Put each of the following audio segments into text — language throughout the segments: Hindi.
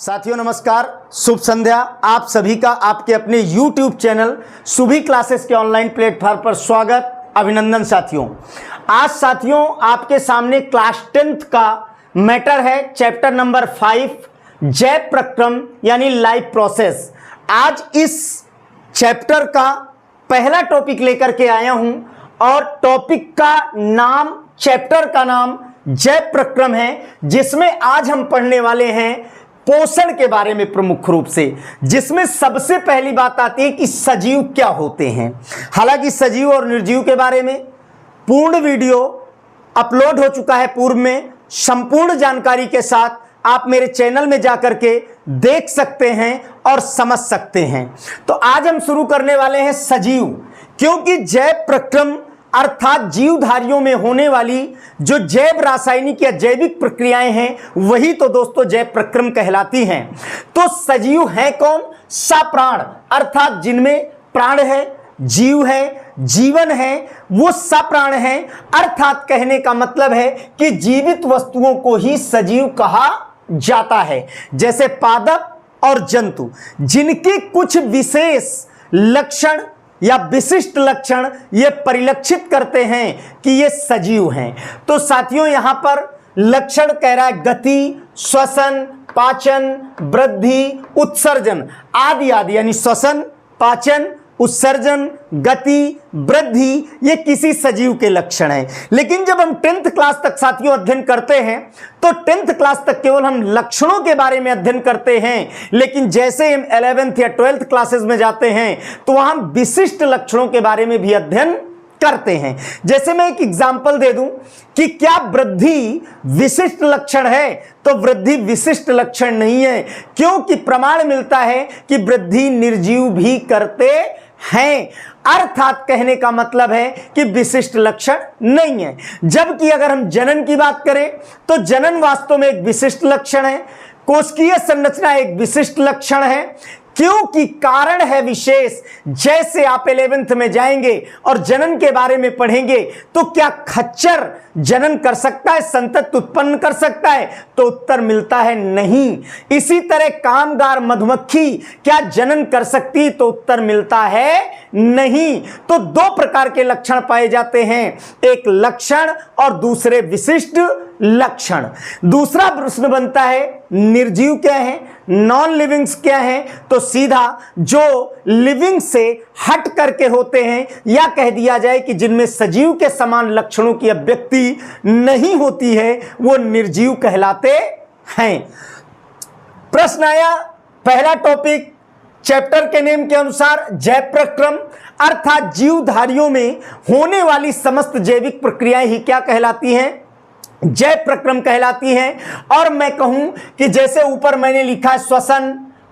साथियों नमस्कार, शुभ संध्या। आप सभी का आपके अपने YouTube चैनल सुभी क्लासेस के ऑनलाइन प्लेटफॉर्म पर स्वागत, अभिनंदन। साथियों आज साथियों आपके सामने क्लास 10th का मैटर है, चैप्टर नंबर 5 जैव प्रक्रम यानी लाइफ प्रोसेस। आज इस चैप्टर का पहला टॉपिक लेकर के आया हूं और टॉपिक का नाम, चैप्टर का नाम जैव प्रक्रम है, जिसमें आज हम पढ़ने वाले हैं पोषण के बारे में प्रमुख रूप से, जिसमें सबसे पहली बात आती है कि सजीव क्या होते हैं। हालांकि सजीव और निर्जीव के बारे में पूर्ण वीडियो अपलोड हो चुका है पूर्व में, संपूर्ण जानकारी के साथ आप मेरे चैनल में जाकर के देख सकते हैं और समझ सकते हैं। तो आज हम शुरू करने वाले हैं सजीव, क्योंकि जैव प्रक्रम अर्थात जीवधारियों में होने वाली जो जैव रासायनिक या जैविक प्रक्रियाएं हैं वही तो दोस्तों जैव प्रक्रम कहलाती हैं। तो सजीव है कौन? सप्राण, अर्थात जिनमें प्राण है, जीव है, जीवन है, वो सप्राण है। अर्थात कहने का मतलब है कि जीवित वस्तुओं को ही सजीव कहा जाता है, जैसे पादप और जंतु, जिनके कुछ विशेष लक्षण या विशिष्ट लक्षण ये परिलक्षित करते हैं कि ये सजीव हैं। तो साथियों यहां पर लक्षण कह रहा है गति, श्वसन, पाचन, वृद्धि, उत्सर्जन आदि आदि, यानी श्वसन, पाचन, उत्सर्जन, गति, वृद्धि, ये किसी सजीव के लक्षण हैं। लेकिन जब हम 10th क्लास तक साथियों अध्ययन करते हैं तो 10th क्लास तक केवल हम लक्षणों के बारे में अध्ययन करते हैं, लेकिन जैसे हम 11th या 12th क्लासेस में जाते हैं तो वहां विशिष्ट लक्षणों के बारे में भी अध्ययन करते हैं। जैसे मैं एक एग्जाम्पल दे दूं कि क्या वृद्धि विशिष्ट लक्षण है, तो वृद्धि विशिष्ट लक्षण नहीं है, क्योंकि प्रमाण मिलता है कि वृद्धि निर्जीव भी करते हैं। अर्थात कहने का मतलब है कि विशिष्ट लक्षण नहीं है। जबकि अगर हम जनन की बात करें तो जनन वास्तव में एक विशिष्ट लक्षण है, कोशिकीय संरचना एक विशिष्ट लक्षण है, क्योंकि कारण है विशेष। जैसे आप 11th में जाएंगे और जनन के बारे में पढ़ेंगे तो क्या खच्चर जनन कर सकता है, संतति उत्पन्न कर सकता है? तो उत्तर मिलता है नहीं। इसी तरह कामगार मधुमक्खी क्या जनन कर सकती? तो उत्तर मिलता है नहीं। तो दो प्रकार के लक्षण पाए जाते हैं, एक लक्षण और दूसरे विशिष्ट लक्षण। दूसरा प्रश्न बनता है निर्जीव क्या है, नॉन लिविंग्स क्या है? तो सीधा जो लिविंग से हट करके होते हैं, या कह दिया जाए कि जिनमें सजीव के समान लक्षणों की अभिव्यक्ति नहीं होती है, वो निर्जीव कहलाते हैं। प्रश्न आया, पहला टॉपिक चैप्टर के नेम के अनुसार जैव प्रक्रम, अर्थात जीवधारियों में होने वाली समस्त जैविक प्रक्रियाएं ही क्या कहलाती हैं? जैव प्रक्रम कहलाती हैं। और मैं कहूं कि जैसे ऊपर मैंने लिखा है श्वसन,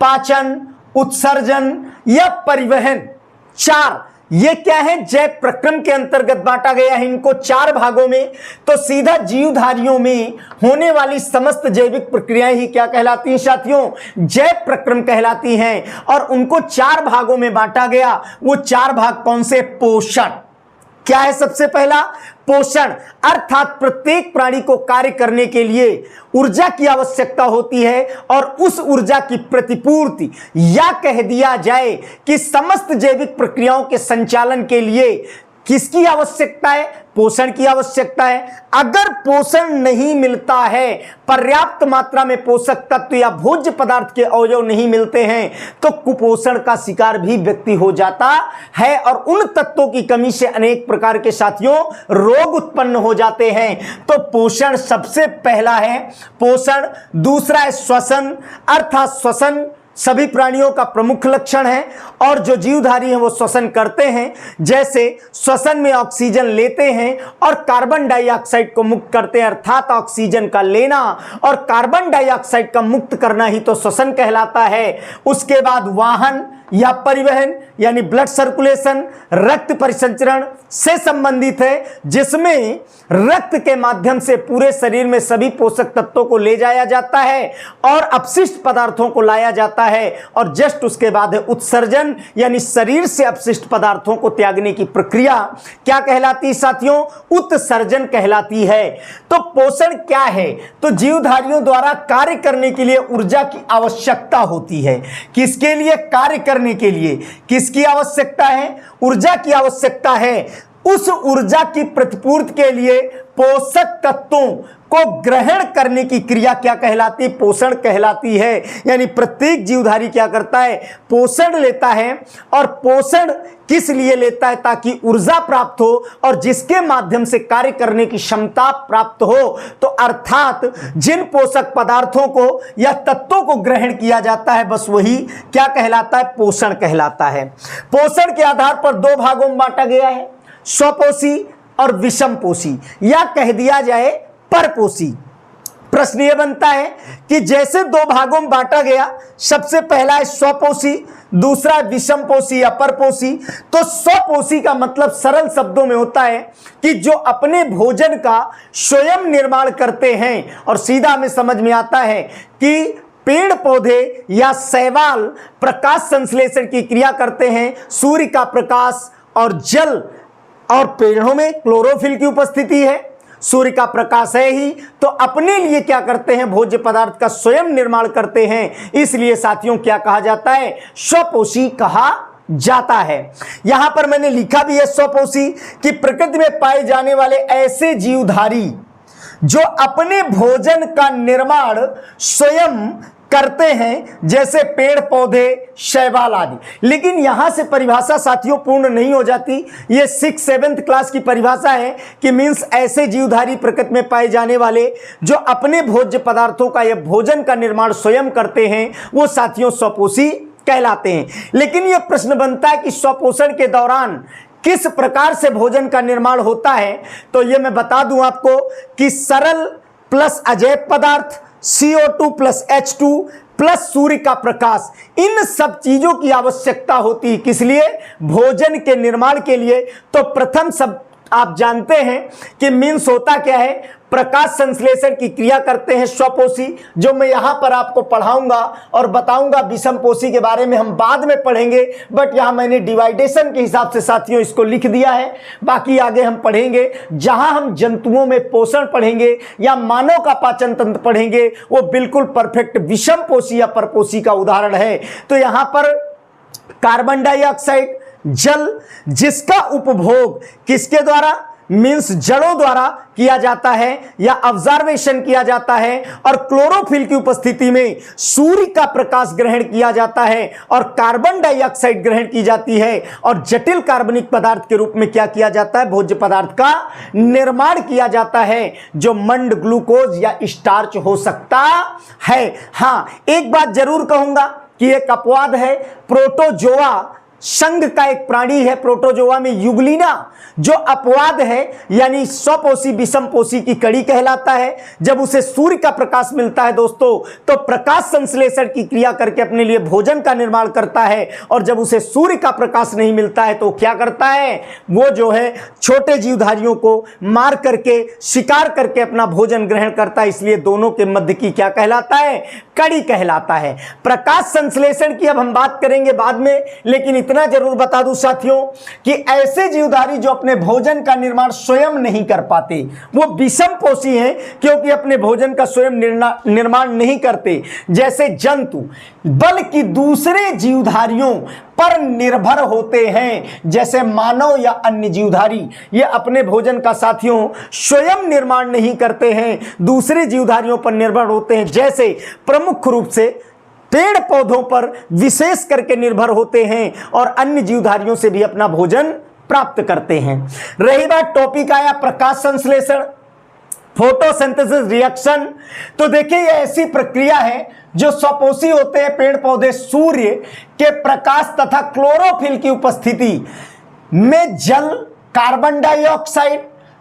पाचन, उत्सर्जन या परिवहन, चार, ये क्या है? जैव प्रक्रम के अंतर्गत बांटा गया है इनको चार भागों में। तो सीधा जीवधारियों में होने वाली समस्त जैविक प्रक्रियाएं ही क्या कहलाती हैं साथियों? जैव प्रक्रम कहलाती हैं। और उनको चार भागों में बांटा गया। वो चार भाग कौन से? पोषण। क्या है सबसे पहला? पोषण, अर्थात प्रत्येक प्राणी को कार्य करने के लिए ऊर्जा की आवश्यकता होती है और उस ऊर्जा की प्रतिपूर्ति, या कह दिया जाए कि समस्त जैविक प्रक्रियाओं के संचालन के लिए किसकी आवश्यकता है? पोषण की आवश्यकता है। अगर पोषण नहीं मिलता है, पर्याप्त मात्रा में पोषक तत्व या भोज्य पदार्थ के अवयव नहीं मिलते हैं, तो कुपोषण का शिकार भी व्यक्ति हो जाता है और उन तत्वों की कमी से अनेक प्रकार के साथियों रोग उत्पन्न हो जाते हैं। तो पोषण सबसे पहला है पोषण। दूसरा है श्वसन, अर्थात श्वसन सभी प्राणियों का प्रमुख लक्षण है और जो जीवधारी हैं वो श्वसन करते हैं। जैसे श्वसन में ऑक्सीजन लेते हैं और कार्बन डाइऑक्साइड को मुक्त करते हैं, अर्थात ऑक्सीजन का लेना और कार्बन डाइऑक्साइड का मुक्त करना ही तो श्वसन कहलाता है। उसके बाद वाहन या परिवहन यानी ब्लड सर्कुलेशन, रक्त परिसंचरण से संबंधित है, जिसमें रक्त के माध्यम से पूरे शरीर में सभी पोषक तत्वों को ले जाया जाता है और अपशिष्ट पदार्थों को लाया जाता है, और जस्ट उसके बाद है उत्सर्जन यानी शरीर से अपशिष्ट पदार्थों को त्यागने की प्रक्रिया क्या कहलाती है साथियों? उत्सर्जन कहलाती है। तो पोषण क्या है? तो जीवधारियों द्वारा कार्य करने के लिए ऊर्जा की आवश्यकता होती है। किसके लिए? कार्य करने के लिए। किसकी आवश्यकता है? ऊर्जा की आवश्यकता है। उस ऊर्जा की प्रतिपूर्ति के लिए पोषक तत्वों को ग्रहण करने की क्रिया क्या कहलाती? पोषण कहलाती है। यानी प्रत्येक जीवधारी क्या करता है? पोषण लेता है। और पोषण किस लिए लेता है? ताकि ऊर्जा प्राप्त हो और जिसके माध्यम से कार्य करने की क्षमता प्राप्त हो। तो अर्थात जिन पोषक पदार्थों को या तत्वों को ग्रहण किया जाता है, बस वही क्या कहलाता है? पोषण कहलाता है। पोषण के आधार पर दो भागों में बांटा गया है, स्वपोषी और विषमपोषी, या कह दिया जाए परपोषी। प्रश्न यह बनता है कि जैसे दो भागों में बांटा गया, सबसे पहला है स्वपोषी, दूसरा विषमपोषी या परपोषी। तो स्वपोषी का मतलब सरल शब्दों में होता है कि जो अपने भोजन का स्वयं निर्माण करते हैं। और सीधा में समझ में आता है कि पेड़ पौधे या शैवाल प्रकाश संश्लेषण की क्रिया करते हैं, सूर्य का प्रकाश और जल, और पेड़ों में क्लोरोफिल की उपस्थिति है, सूर्य का प्रकाश है ही, तो अपने लिए क्या करते हैं? भोज्य पदार्थ का स्वयं निर्माण करते हैं। इसलिए साथियों क्या कहा जाता है? स्वपोषी कहा जाता है। यहां पर मैंने लिखा भी है स्वपोषी कि प्रकृति में पाए जाने वाले ऐसे जीवधारी जो अपने भोजन का निर्माण स्वयं करते हैं, जैसे पेड़ पौधे, शैवाल आदि। लेकिन यहां से परिभाषा साथियों पूर्ण नहीं हो जाती। ये 6-7 क्लास की परिभाषा है कि मीन्स ऐसे जीवधारी प्रकृति में पाए जाने वाले जो अपने भोज्य पदार्थों का या भोजन का निर्माण स्वयं करते हैं, वो साथियों स्वपोषी कहलाते हैं। लेकिन यह प्रश्न बनता है कि स्वपोषण के दौरान किस प्रकार से भोजन का निर्माण होता है? तो ये मैं बता दूं आपको कि सरल प्लस अजैव पदार्थ, CO2 प्लस H2 प्लस सूर्य का प्रकाश, इन सब चीजों की आवश्यकता होती है। किस लिए? भोजन के निर्माण के लिए। तो प्रथम सब आप जानते हैं कि मीन्स होता क्या है? प्रकाश संश्लेषण की क्रिया करते हैं स्वपोषी, जो मैं यहां पर आपको पढ़ाऊंगा और बताऊंगा। विषमपोषी के बारे में हम बाद में पढ़ेंगे, बट यहां मैंने डिवाइडेशन के हिसाब से साथियों इसको लिख दिया है। बाकी आगे हम पढ़ेंगे, जहां हम जंतुओं में पोषण पढ़ेंगे या मानव का पाचन तंत्र पढ़ेंगे, वो बिल्कुल परफेक्ट विषमपोषी या परपोषी का उदाहरण है। तो यहां पर कार्बन डाइऑक्साइड, जल, जिसका उपभोग किसके द्वारा? मीन्स जड़ों द्वारा किया जाता है या ऑब्जर्वेशन किया जाता है, और क्लोरोफिल की उपस्थिति में सूर्य का प्रकाश ग्रहण किया जाता है और कार्बन डाइऑक्साइड ग्रहण की जाती है, और जटिल कार्बनिक पदार्थ के रूप में क्या किया जाता है? भोज्य पदार्थ का निर्माण किया जाता है, जो मंड, ग्लूकोज या स्टार्च हो सकता है। हाँ, एक बात जरूर कहूंगा कि एक अपवाद है। प्रोटोजोआ संघ का एक प्राणी है, प्रोटोजोआ में यूग्लिना, जो अपवाद है, यानी स्वपोषी विषमपोषी की कड़ी कहलाता है। जब उसे सूर्य का प्रकाश मिलता है दोस्तों, तो प्रकाश संश्लेषण की क्रिया करके अपने लिए भोजन का निर्माण करता है, और जब उसे सूर्य का प्रकाश नहीं मिलता है तो क्या करता है? वो जो है छोटे जीवधारियों को मार करके, शिकार करके अपना भोजन ग्रहण करता है। इसलिए दोनों के मध्य की क्या कहलाता है? कड़ी कहलाता है। प्रकाश संश्लेषण की अब हम बात करेंगे बाद में, लेकिन इतना जरूर बता दूं साथियों कि ऐसे जीवधारी जो अपने भोजन का निर्माण स्वयं नहीं कर पाते, वो विषमपोषी हैं, क्योंकि अपने भोजन का स्वयं निर्माण नहीं करते, जैसे जंतु, बल्कि दूसरे जीवधारियों पर निर्भर होते हैं, जैसे मानव या अन्य जीवधारी। ये अपने भोजन का साथियों स्वयं निर्माण नहीं करते हैं, दूसरे जीवधारियों पर निर्भर होते हैं, जैसे प्रमुख रूप से पेड़ पौधों पर विशेष करके निर्भर होते हैं, और अन्य जीवधारियों से भी अपना भोजन प्राप्त करते हैं। रही बात टॉपिक आया प्रकाश संश्लेषण, फोटोसिंथेसिस रिएक्शन, तो देखिए ये ऐसी प्रक्रिया है जो स्वपोषी होते हैं। पेड़ पौधे सूर्य के प्रकाश तथा क्लोरोफिल की उपस्थिति में जल, कार्बन डाइऑक्साइड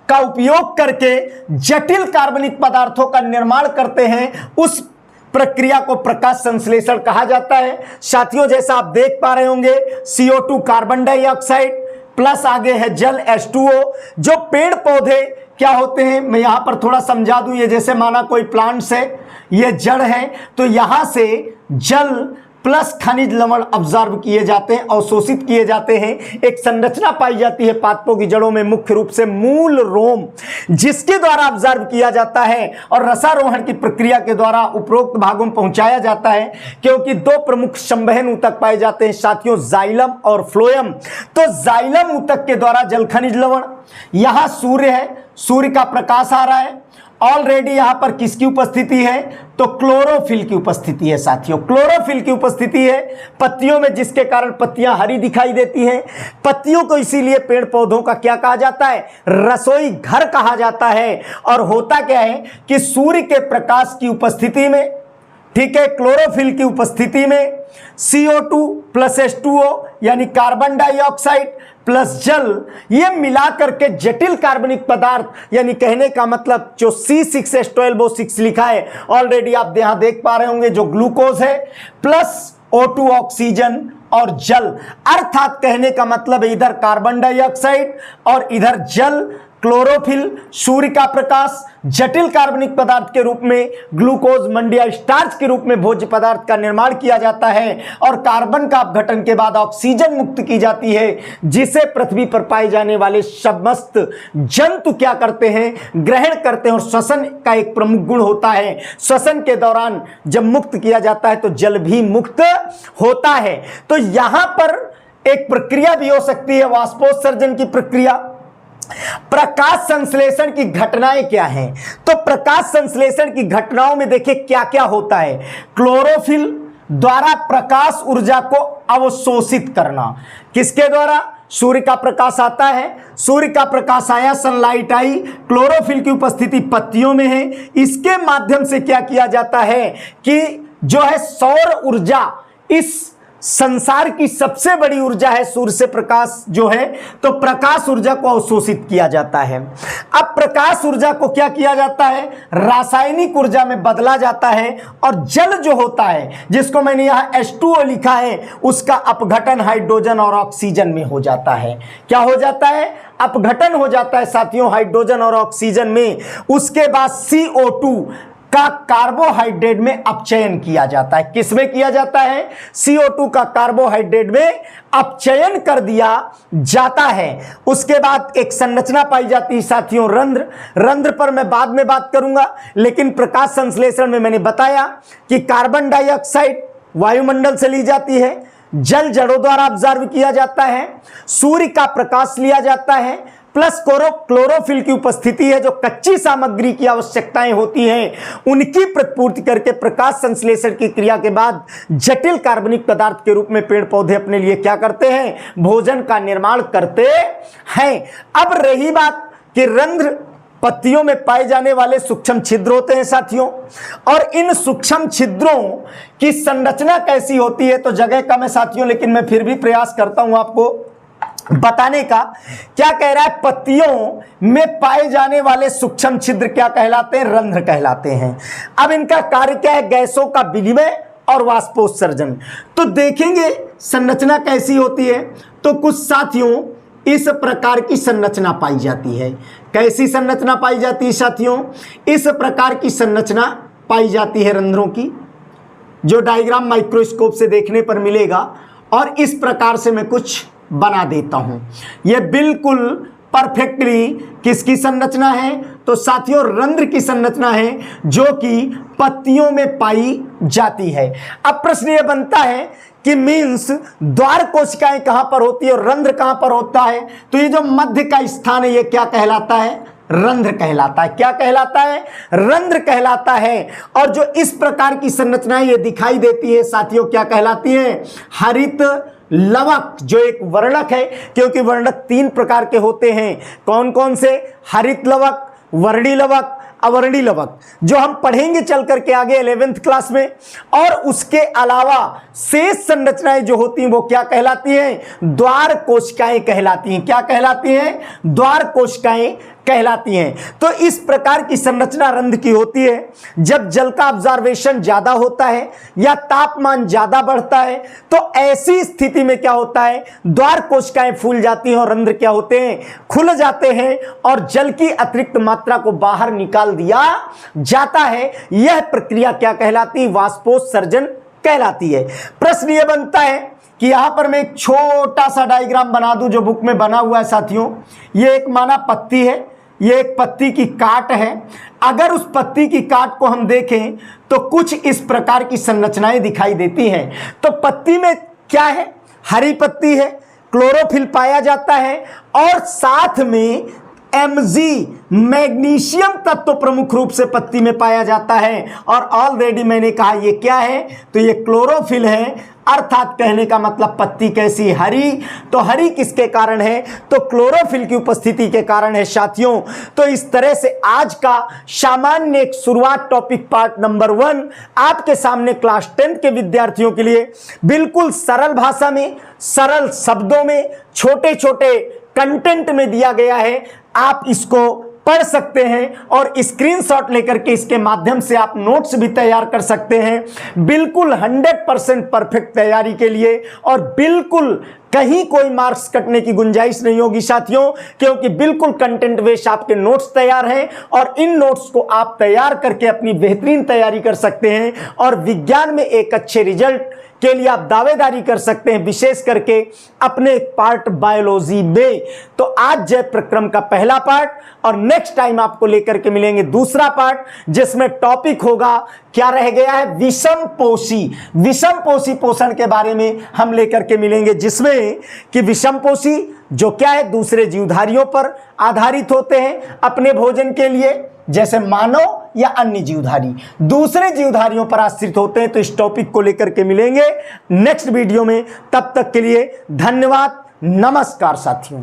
का उपयोग करके जटिल कार्बनिक पदार्थों का निर्माण करते हैं। उस प्रक्रिया को प्रकाश संश्लेषण कहा जाता है। साथियों, जैसा आप देख पा रहे होंगे, CO2 कार्बन डाइऑक्साइड प्लस आगे है जल H2O। जो पेड़ पौधे क्या होते हैं, मैं यहां पर थोड़ा समझा दूं। ये जैसे माना कोई प्लांट्स है, ये जड़ है, तो यहां से जल प्लस खनिज लवण ऑब्जर्व किए जाते हैं, अवशोषित किए जाते हैं। एक संरचना पाई जाती है पादपों की जड़ों में, मुख्य रूप से मूल रोम, जिसके द्वारा ऑब्जर्व किया जाता है और रसारोहण की प्रक्रिया के द्वारा उपरोक्त भागों में पहुंचाया जाता है। क्योंकि दो प्रमुख संवहन ऊतक पाए जाते हैं साथियों, जाइलम और फ्लोएम। तो जाइलम ऊतक के द्वारा जल खनिज लवण, यहां सूर्य है, सूर्य का प्रकाश आ रहा है, ऑलरेडी यहां पर किसकी उपस्थिति है, तो क्लोरोफिल की उपस्थिति है साथियों, क्लोरोफिल की उपस्थिति है पत्तियों में, जिसके कारण पत्तियां हरी दिखाई देती हैं। पत्तियों को इसीलिए पेड़ पौधों का क्या कहा जाता है, रसोई घर कहा जाता है। और होता क्या है कि सूर्य के प्रकाश की उपस्थिति में, ठीक है, क्लोरोफिल की उपस्थिति में CO2 प्लस H2O यानी कार्बन डाइऑक्साइड प्लस जल, ये मिलाकर के जटिल कार्बनिक पदार्थ, यानी कहने का मतलब जो C6H12O6 लिखा है ऑलरेडी आप यहां देख पा रहे होंगे, जो ग्लूकोज है, प्लस O2 ऑक्सीजन और जल, अर्थात कहने का मतलब इधर कार्बन डाइऑक्साइड और इधर जल, क्लोरोफिल, सूर्य का प्रकाश, जटिल कार्बनिक पदार्थ के रूप में ग्लूकोज, मंडिया स्टार्च के रूप में भोज्य पदार्थ का निर्माण किया जाता है और कार्बन का अपघटन के बाद ऑक्सीजन मुक्त की जाती है, जिसे पृथ्वी पर पाए जाने वाले समस्त जंतु क्या करते हैं, ग्रहण करते हैं। और श्वसन का एक प्रमुख गुण होता है, श्वसन के दौरान जब मुक्त किया जाता है तो जल भी मुक्त होता है। तो यहां पर एक प्रक्रिया भी हो सकती है, वाष्पोत्सर्जन की प्रक्रिया। प्रकाश संश्लेषण की घटनाएं क्या हैं, तो प्रकाश संश्लेषण की घटनाओं में देखिए क्या क्या होता है। क्लोरोफिल द्वारा प्रकाश ऊर्जा को अवशोषित करना, किसके द्वारा, सूर्य का प्रकाश आता है, सूर्य का प्रकाश आया, सनलाइट आई, क्लोरोफिल की उपस्थिति पत्तियों में है, इसके माध्यम से क्या किया जाता है कि जो है सौर ऊर्जा, इस संसार की सबसे बड़ी ऊर्जा है सूर्य से प्रकाश जो है, तो प्रकाश ऊर्जा को अवशोषित किया जाता है। अब प्रकाश ऊर्जा को क्या किया जाता है, रासायनिक ऊर्जा में बदला जाता है और जल जो होता है, जिसको मैंने यहां H2O लिखा है, उसका अपघटन हाइड्रोजन और ऑक्सीजन में हो जाता है। क्या हो जाता है, अपघटन हो जाता है साथियों हाइड्रोजन और ऑक्सीजन में। उसके बाद CO2 का कार्बोहाइड्रेट में अपचयन किया जाता है। किसमें किया जाता है, CO2 का कार्बोहाइड्रेट में अपचयन कर दिया जाता है। उसके बाद एक संरचना पाई जाती है साथियों, रंध्र। रंध्र पर मैं बाद में बात करूंगा, लेकिन प्रकाश संश्लेषण में मैंने बताया कि कार्बन डाइऑक्साइड वायुमंडल से ली जाती है, जल जड़ों द्वारा ऑब्जर्व किया जाता है, सूर्य का प्रकाश लिया जाता है, प्लस क्लोरोफिल की उपस्थिति है, जो कच्ची सामग्री की आवश्यकताएं होती हैं उनकी प्रतिपूर्ति करके प्रकाश संश्लेषण की क्रिया के बाद जटिल कार्बनिक पदार्थ के रूप में पेड़ पौधे अपने लिए क्या करते हैं, भोजन का निर्माण करते हैं। अब रही बात कि रंध्र पत्तियों में पाए जाने वाले सूक्ष्म छिद्र होते हैं साथियों, और इन सूक्ष्म छिद्रों की संरचना कैसी होती है, तो जगह कम है साथियों, लेकिन मैं फिर भी प्रयास करता हूं आपको बताने का। क्या कह रहा है, पत्तियों में पाए जाने वाले सूक्ष्म छिद्र क्या कहलाते हैं, रंध्र कहलाते हैं। अब इनका कार्य क्या है, गैसों का विनिमय और वाष्पोत्सर्जन। तो देखेंगे संरचना कैसी होती है, तो कुछ साथियों इस प्रकार की संरचना पाई जाती है। कैसी संरचना पाई जाती है साथियों, इस प्रकार की संरचना पाई जाती है रंध्रों की, जो डायग्राम माइक्रोस्कोप से देखने पर मिलेगा। और इस प्रकार से मैं कुछ बना देता हूं। यह बिल्कुल परफेक्टली किसकी संरचना है, तो साथियों रंध्र की संरचना है, जो कि पत्तियों में पाई जाती है। अब प्रश्न यह बनता है कि मीन्स द्वार कोशिकाएं कहां पर होती है और रंध्र कहां पर होता है, तो ये जो मध्य का स्थान है ये क्या कहलाता है, रंध्र कहलाता है। क्या कहलाता है, रंध्र कहलाता है। और जो इस प्रकार की संरचनाएं ये दिखाई देती है साथियों क्या कहलाती है, हरित लवक, जो एक वर्णक है, क्योंकि वर्णक 3 प्रकार के होते हैं। कौन कौन से, हरित लवक, वर्णी लवक, अवर्णी लवक, जो हम पढ़ेंगे चल करके आगे 11th क्लास में। और उसके अलावा शेष संरचनाएं जो होती हैं वो क्या कहलाती हैं, द्वार कोशिकाएं कहलाती हैं। क्या कहलाती हैं, द्वार कोशिकाएं कहलाती हैं। तो इस प्रकार की संरचना रंध्र की होती है। जब जल का ऑब्जर्वेशन ज्यादा होता है या तापमान ज्यादा बढ़ता है तो ऐसी स्थिति में क्या होता है, द्वार कोशिकाएं फूल जाती हैं और रंध्र क्या होते हैं, खुल जाते हैं और जल की अतिरिक्त मात्रा को बाहर निकाल दिया जाता है। यह प्रक्रिया क्या कहलाती है, वाष्पोत्सर्जन कहलाती है। प्रश्न यह बनता है कि यहां पर मैं एक छोटा सा डायग्राम बना दूं जो बुक में बना हुआ है साथियों। ये एक माना पत्ती है, ये एक पत्ती की काट है। अगर उस पत्ती की काट को हम देखें तो कुछ इस प्रकार की संरचनाएं दिखाई देती हैं। तो पत्ती में क्या है, हरी पत्ती है, क्लोरोफिल पाया जाता है और साथ में Mg मैग्नीशियम तत्व प्रमुख रूप से पत्ती में पाया जाता है। और ऑलरेडी मैंने कहा ये क्या है, तो ये क्लोरोफिल है, अर्थात कहने का मतलब पत्ती कैसी, हरी। तो हरी किसके कारण है, तो क्लोरोफिल की उपस्थिति के कारण है साथियों। तो इस तरह से आज का सामान्य एक शुरुआत टॉपिक पार्ट नंबर 1 आपके सामने क्लास 10 के विद्यार्थियों के लिए बिल्कुल सरल भाषा में, सरल शब्दों में, छोटे छोटे कंटेंट में दिया गया है। आप इसको पढ़ सकते हैं और स्क्रीनशॉट लेकर के इसके माध्यम से आप नोट्स भी तैयार कर सकते हैं। बिल्कुल 100% परफेक्ट तैयारी के लिए और बिल्कुल कहीं कोई मार्क्स कटने की गुंजाइश नहीं होगी साथियों, क्योंकि बिल्कुल कंटेंट बेस्ड आपके नोट्स तैयार हैं और इन नोट्स को आप तैयार करके अपनी बेहतरीन तैयारी कर सकते हैं और विज्ञान में एक अच्छे रिजल्ट के लिए आप दावेदारी कर सकते हैं, विशेष करके अपने पार्ट बायोलॉजी में। तो आज जय प्रक्रम का पहला पार्ट और नेक्स्ट टाइम आपको लेकर के मिलेंगे दूसरा पार्ट, जिसमें टॉपिक होगा क्या रह गया है, विषम पोषी पोषण के बारे में हम लेकर के मिलेंगे, जिसमें कि विषम पोषी जो क्या है दूसरे जीवधारियों पर आधारित होते हैं अपने भोजन के लिए, जैसे मानव या अन्य जीवधारी दूसरे जीवधारियों पर आश्रित होते हैं। तो इस टॉपिक को लेकर के मिलेंगे नेक्स्ट वीडियो में। तब तक के लिए धन्यवाद, नमस्कार साथियों।